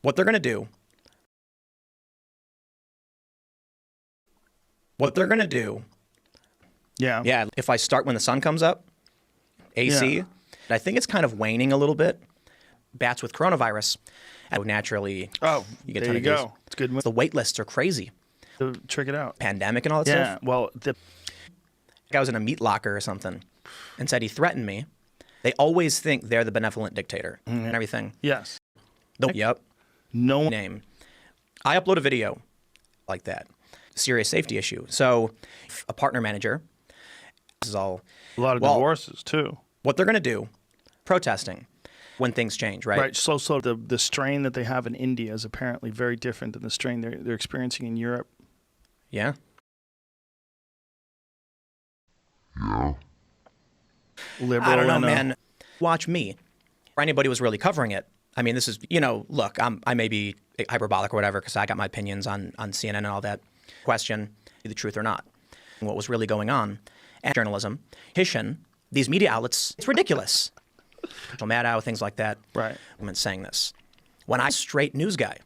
What they're going to do. What they're going to do. Yeah. Yeah. If I start when the sun comes up, AC, Yeah. I think it's kind of waning a little bit. Bats with coronavirus, and naturally, you get a ton of go. It's good. The wait lists are crazy. Check it out. Pandemic and all that Yeah. stuff. Well, I was in a meat locker or something and said he threatened me. They always think they're the benevolent dictator and everything. yes. Yep. No Name. I upload a video like that. Serious safety issue. So a partner manager, this is all. A lot of divorces too. What they're going to do, protesting when things change, right? Right. So the strain that they have in India is apparently very different than the strain they're experiencing in Europe. Yeah. Liberal. I don't know, man. Watch me. Or anybody was really covering it. I mean, this is, look, I may be hyperbolic or whatever because I got my opinions on CNN and all that. Question, the truth or not. What was really going on. And journalism, these media outlets, it's ridiculous. Maddow, things like that. Right. I'm saying this. When I'm a straight news guy,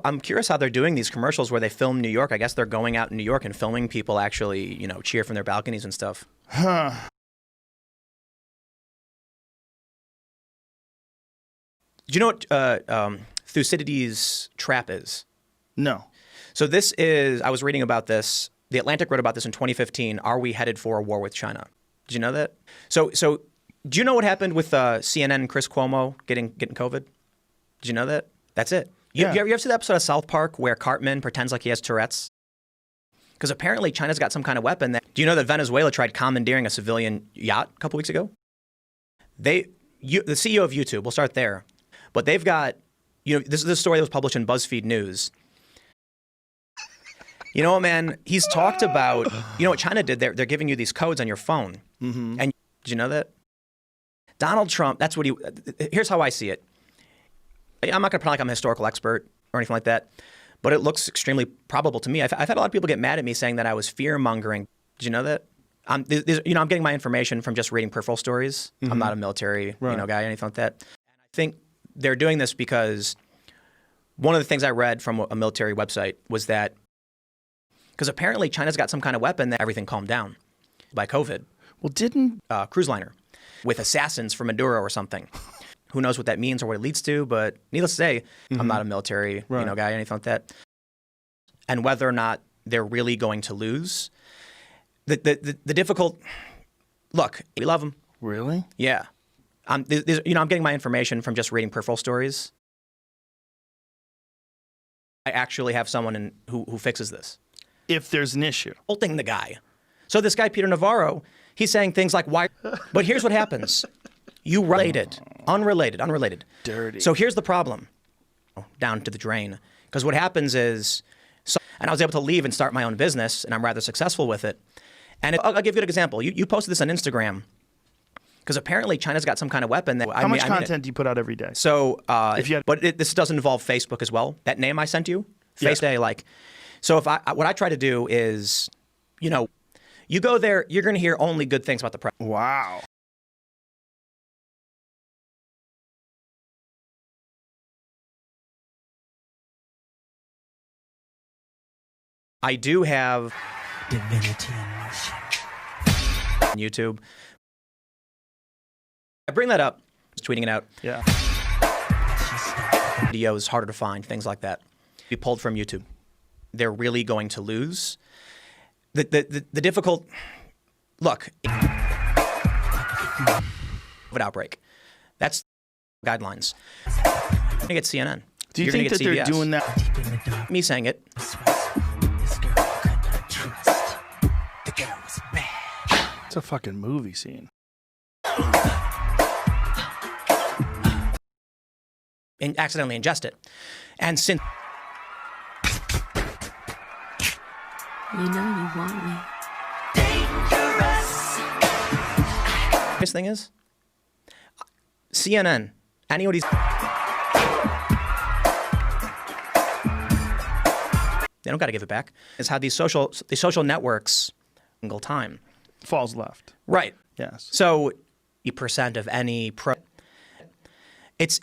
I'm curious how they're doing these commercials where they film New York. I guess they're going out in New York and filming people actually, cheer from their balconies and stuff. Huh. Do you know what Thucydides' trap is? No. So this is, I was reading about this. The Atlantic wrote about this in 2015. Are we headed for a war with China? Did you know that? So do you know what happened with CNN and Chris Cuomo getting COVID? Did you know that? That's it. You ever see the episode of South Park where Cartman pretends like he has Tourette's? Because apparently China's got some kind of weapon that. Do you know that Venezuela tried commandeering a civilian yacht a couple weeks ago? The CEO of YouTube, we'll start there. But they've got, this is a story that was published in BuzzFeed News. You know what, man? He's talked about, what China did? They're giving you these codes on your phone. Mm-hmm. And did you know that? Donald Trump, that's what here's how I see it. I'm not going to pretend like I'm a historical expert or anything like that, but it looks extremely probable to me. I've had a lot of people get mad at me saying that I was fear-mongering. Did you know that? I'm getting my information from just reading peripheral stories. Mm-hmm. I'm not a military guy or anything like that. And I think they're doing this because one of the things I read from a military website was that because apparently China's got some kind of weapon that everything calmed down by COVID. Well, didn't cruise liner with assassins from Maduro or something. Who knows what that means or what it leads to? But needless to say, I'm not a military guy or anything like that. And whether or not they're really going to lose, the difficult look. We love them. Really? Yeah. I'm getting my information from just reading peripheral stories. I actually have someone who fixes this. If there's an issue. Holding the guy. So this guy, Peter Navarro, he's saying things like, why? But here's what happens. You unrelated. Dirty. So here's the problem. Down to the drain. Because what happens is, and I was able to leave and start my own business, and I'm rather successful with it. And I'll give you an example. You posted this on Instagram. Because apparently China's got some kind of weapon that. How much content do you put out every day? So, this does involve Facebook as well. That name I sent you, Facebook. So what I try to do is, you go there, you're going to hear only good things about the president. Wow. I do have divinity in motion. YouTube. I bring that up, just tweeting it out. Yeah. Videos harder to find, things like that. Be pulled from YouTube. They're really going to lose. The difficult look. COVID outbreak. That's guidelines. You're gonna get CNN. Do you think that they're doing that? Me saying it. It's a fucking movie scene. And accidentally ingest it. And since you know you want me. this thing is CNN, any of these they don't got to give it back. It's how these social networks single time falls left. Right. Yes. So 80% of any it's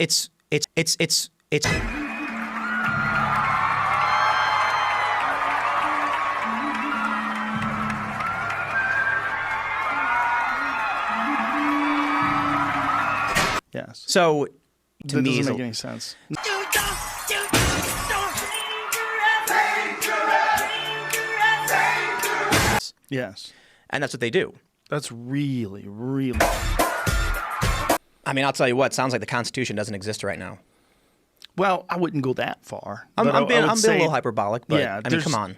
Yes. So to That me, doesn't it's make any sense. Yes. and that's what they do. That's really, really. I mean, I'll tell you what. Sounds like the Constitution doesn't exist right now. Well, I wouldn't go that far. I'm but I being would a say little hyperbolic, but yeah, I mean, come on.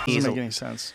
Doesn't make any sense.